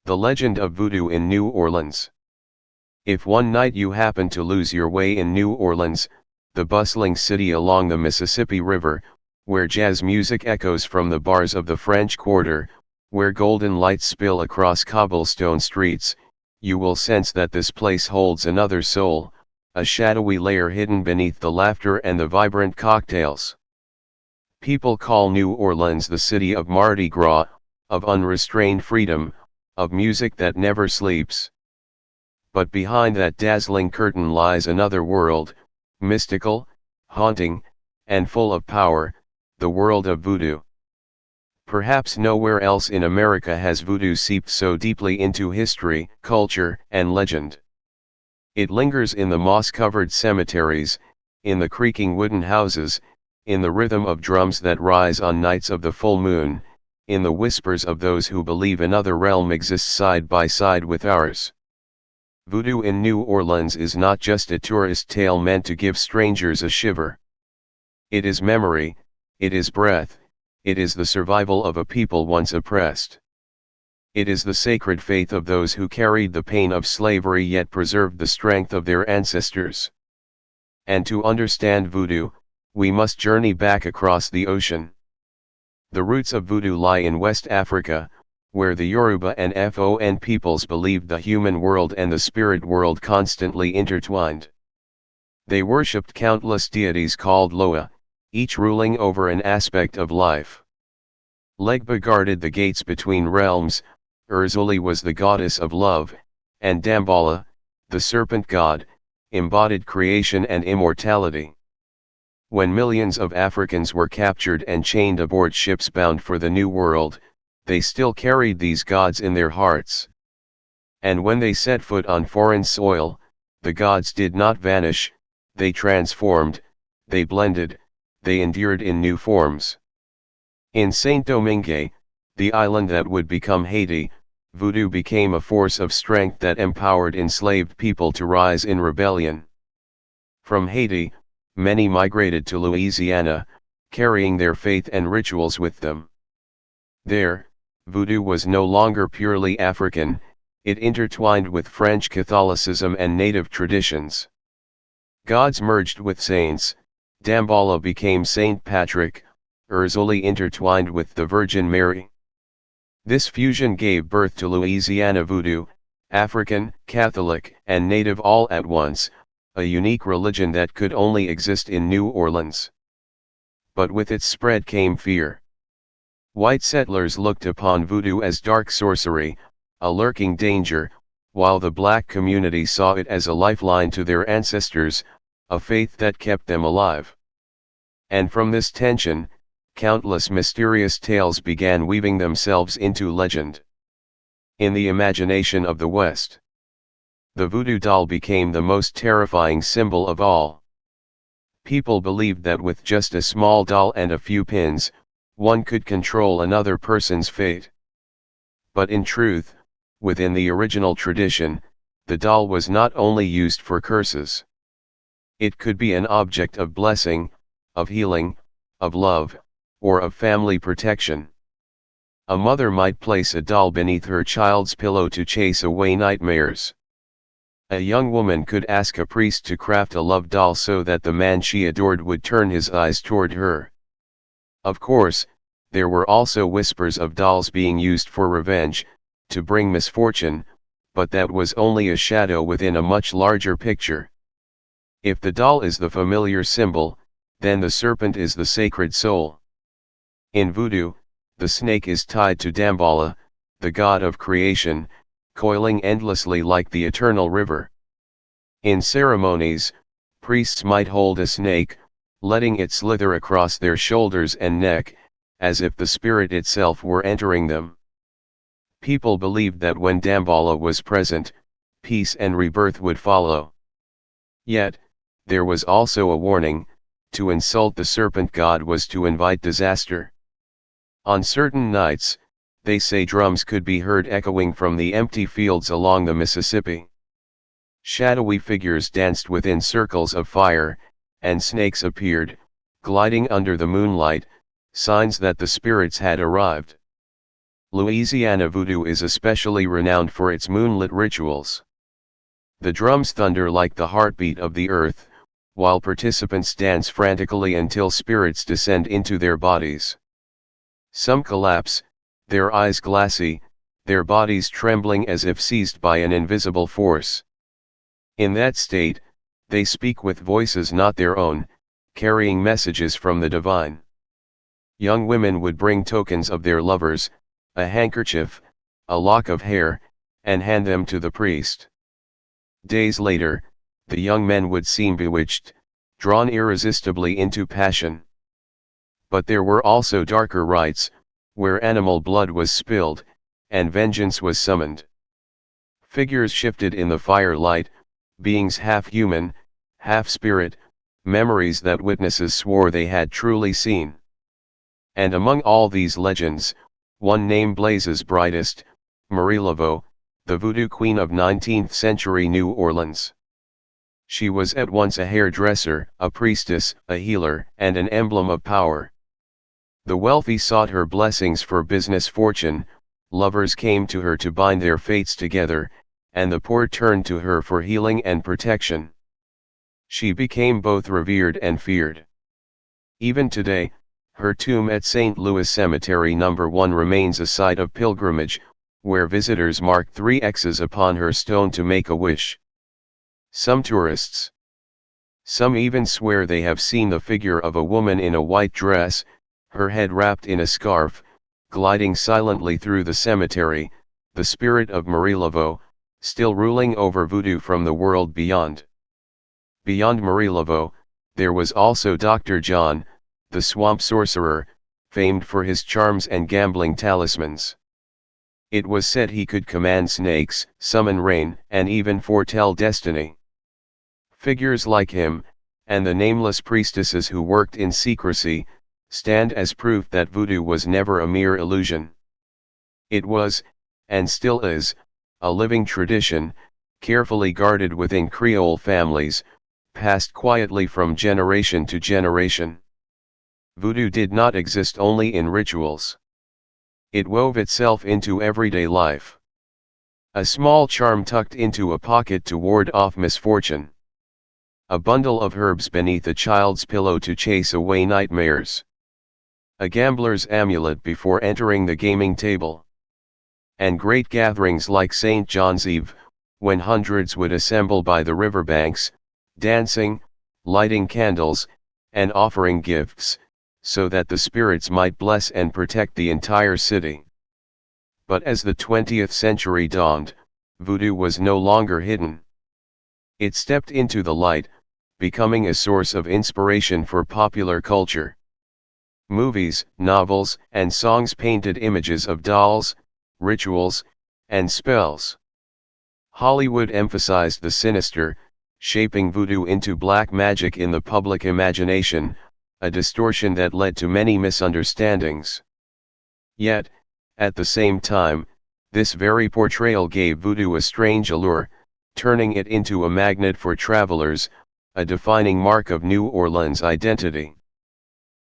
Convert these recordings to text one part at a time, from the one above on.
The legend of voodoo in New Orleans. If one night you happen to lose your way in New Orleans, the bustling city along the Mississippi River, where jazz music echoes from the bars of the French Quarter, where golden lights spill across cobblestone streets, you will sense that this place holds another soul, a shadowy layer hidden beneath the laughter and the vibrant cocktails. People call New Orleans the city of Mardi Gras, of unrestrained freedom, of music that never sleeps. But behind that dazzling curtain lies another world, mystical, haunting, and full of power, the world of voodoo. Perhaps nowhere else in America has voodoo seeped so deeply into history, culture, and legend. It lingers in the moss-covered cemeteries, in the creaking wooden houses, in the rhythm of drums that rise on nights of the full moon, in the whispers of those who believe another realm exists side by side with ours. Voodoo in New Orleans is not just a tourist tale meant to give strangers a shiver. It is memory, it is breath, it is the survival of a people once oppressed. It is the sacred faith of those who carried the pain of slavery yet preserved the strength of their ancestors. And to understand voodoo, we must journey back across the ocean. The roots of voodoo lie in West Africa, where the Yoruba and Fon peoples believed the human world and the spirit world constantly intertwined. They worshipped countless deities called Loa, each ruling over an aspect of life. Legba guarded the gates between realms, Urzuli was the goddess of love, and Damballa, the serpent god, embodied creation and immortality. When millions of Africans were captured and chained aboard ships bound for the New World, they still carried these gods in their hearts. And when they set foot on foreign soil, the gods did not vanish, they transformed, they blended, they endured in new forms. In Saint-Domingue, the island that would become Haiti, voodoo became a force of strength that empowered enslaved people to rise in rebellion. From Haiti, many migrated to Louisiana, carrying their faith and rituals with them. There, voodoo was no longer purely African, it intertwined with French Catholicism and native traditions. Gods merged with saints, Damballa became Saint Patrick, Urzuli intertwined with the Virgin Mary. This fusion gave birth to Louisiana voodoo, African, Catholic, and native all at once, a unique religion that could only exist in New Orleans. But with its spread came fear. White settlers looked upon voodoo as dark sorcery, a lurking danger, while the black community saw it as a lifeline to their ancestors, a faith that kept them alive. And from this tension, countless mysterious tales began weaving themselves into legend. In the imagination of the West, the voodoo doll became the most terrifying symbol of all. People believed that with just a small doll and a few pins, one could control another person's fate. But in truth, within the original tradition, the doll was not only used for curses. It could be an object of blessing, of healing, of love, or of family protection. A mother might place a doll beneath her child's pillow to chase away nightmares. A young woman could ask a priest to craft a love doll so that the man she adored would turn his eyes toward her. Of course, there were also whispers of dolls being used for revenge, to bring misfortune, but that was only a shadow within a much larger picture. If the doll is the familiar symbol, then the serpent is the sacred soul. In voodoo, the snake is tied to Damballa, the god of creation, coiling endlessly like the eternal river. In ceremonies, priests might hold a snake, letting it slither across their shoulders and neck, as if the spirit itself were entering them. People believed that when Damballa was present, peace and rebirth would follow. Yet, there was also a warning: to insult the serpent god was to invite disaster. On certain nights, they say drums could be heard echoing from the empty fields along the Mississippi. Shadowy figures danced within circles of fire, and snakes appeared, gliding under the moonlight, signs that the spirits had arrived. Louisiana voodoo is especially renowned for its moonlit rituals. The drums thunder like the heartbeat of the earth, while participants dance frantically until spirits descend into their bodies. Some collapse, their eyes glassy, their bodies trembling as if seized by an invisible force. In that state, they speak with voices not their own, carrying messages from the divine. Young women would bring tokens of their lovers, a handkerchief, a lock of hair, and hand them to the priest. Days later, the young men would seem bewitched, drawn irresistibly into passion. But there were also darker rites, where animal blood was spilled, and vengeance was summoned. Figures shifted in the firelight, beings half human, half spirit, memories that witnesses swore they had truly seen. And among all these legends, one name blazes brightest: Marie Laveau, the Voodoo Queen of 19th century New Orleans. She was at once a hairdresser, a priestess, a healer, and an emblem of power. The wealthy sought her blessings for business fortune, lovers came to her to bind their fates together, and the poor turned to her for healing and protection. She became both revered and feared. Even today, her tomb at St. Louis Cemetery No. 1 remains a site of pilgrimage, where visitors mark 3 X's upon her stone to make a wish. Some tourists. Some even swear they have seen the figure of a woman in a white dress, her head wrapped in a scarf, gliding silently through the cemetery, the spirit of Marie Laveau, still ruling over voodoo from the world beyond. Beyond Marie Laveau, there was also Dr. John, the swamp sorcerer, famed for his charms and gambling talismans. It was said he could command snakes, summon rain, and even foretell destiny. Figures like him, and the nameless priestesses who worked in secrecy, stand as proof that voodoo was never a mere illusion. It was, and still is, a living tradition, carefully guarded within Creole families, passed quietly from generation to generation. Voodoo did not exist only in rituals. It wove itself into everyday life. A small charm tucked into a pocket to ward off misfortune. A bundle of herbs beneath a child's pillow to chase away nightmares. A gambler's amulet before entering the gaming table. And great gatherings like St. John's Eve, when hundreds would assemble by the riverbanks, dancing, lighting candles, and offering gifts, so that the spirits might bless and protect the entire city. But as the 20th century dawned, voodoo was no longer hidden. It stepped into the light, becoming a source of inspiration for popular culture. Movies, novels, and songs painted images of dolls, rituals, and spells. Hollywood emphasized the sinister, shaping voodoo into black magic in the public imagination, a distortion that led to many misunderstandings. Yet, at the same time, this very portrayal gave voodoo a strange allure, turning it into a magnet for travelers, a defining mark of New Orleans' identity.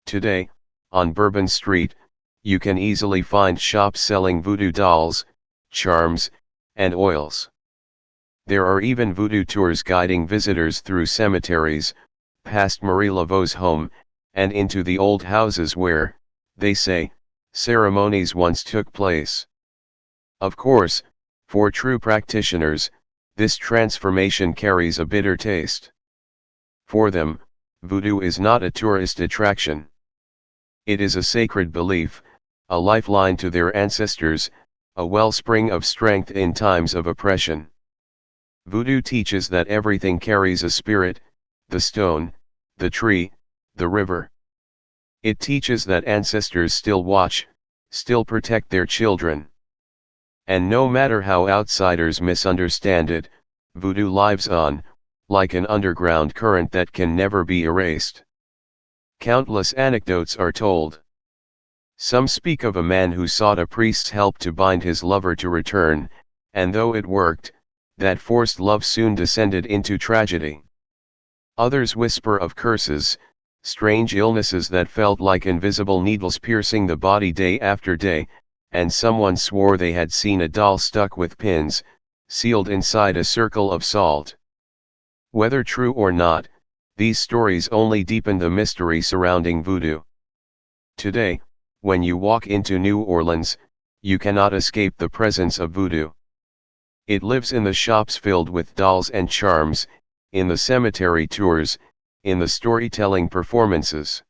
Today, on Bourbon Street, you can easily find shops selling voodoo dolls, charms, and oils. There are even voodoo tours guiding visitors through cemeteries, past Marie Laveau's home, and into the old houses where, they say, ceremonies once took place. Of course, for true practitioners, this transformation carries a bitter taste. For them, voodoo is not a tourist attraction. It is a sacred belief, a lifeline to their ancestors, a wellspring of strength in times of oppression. Voodoo teaches that everything carries a spirit: the stone, the tree, the river. It teaches that ancestors still watch, still protect their children. And no matter how outsiders misunderstand it, voodoo lives on, like an underground current that can never be erased. Countless anecdotes are told. Some speak of a man who sought a priest's help to bind his lover to return, and though it worked, that forced love soon descended into tragedy. Others whisper of curses, strange illnesses that felt like invisible needles piercing the body day after day, and someone swore they had seen a doll stuck with pins, sealed inside a circle of salt. Whether true or not, these stories only deepen the mystery surrounding voodoo. Today, when you walk into New Orleans, you cannot escape the presence of voodoo. It lives in the shops filled with dolls and charms, in the cemetery tours, in the storytelling performances.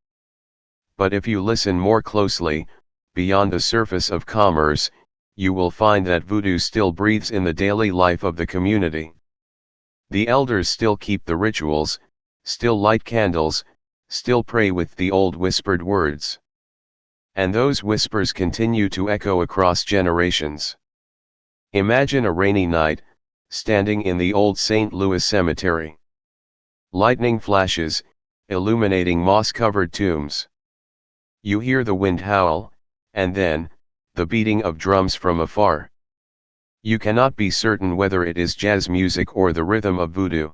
But if you listen more closely, beyond the surface of commerce, you will find that voodoo still breathes in the daily life of the community. The elders still keep the rituals, still light candles, still pray with the old whispered words. And those whispers continue to echo across generations. Imagine a rainy night, standing in the old St. Louis cemetery. Lightning flashes, illuminating moss-covered tombs. You hear the wind howl, and then, the beating of drums from afar. You cannot be certain whether it is jazz music or the rhythm of voodoo.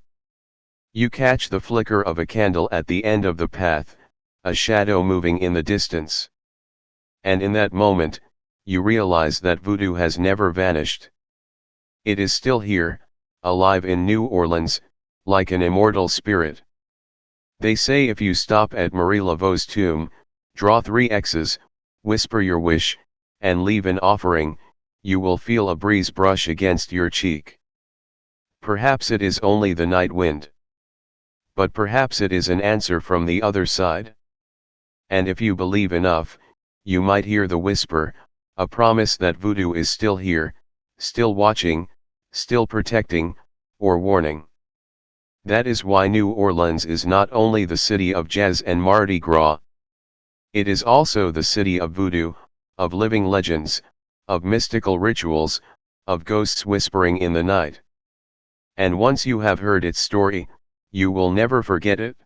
You catch the flicker of a candle at the end of the path, a shadow moving in the distance. And in that moment, you realize that voodoo has never vanished. It is still here, alive in New Orleans, like an immortal spirit. They say if you stop at Marie Laveau's tomb, draw 3 X's, whisper your wish, and leave an offering, you will feel a breeze brush against your cheek. Perhaps it is only the night wind. But perhaps it is an answer from the other side. And if you believe enough, you might hear the whisper, a promise that voodoo is still here, still watching, still protecting, or warning. That is why New Orleans is not only the city of jazz and Mardi Gras. It is also the city of voodoo, of living legends, of mystical rituals, of ghosts whispering in the night. And once you have heard its story, you will never forget it.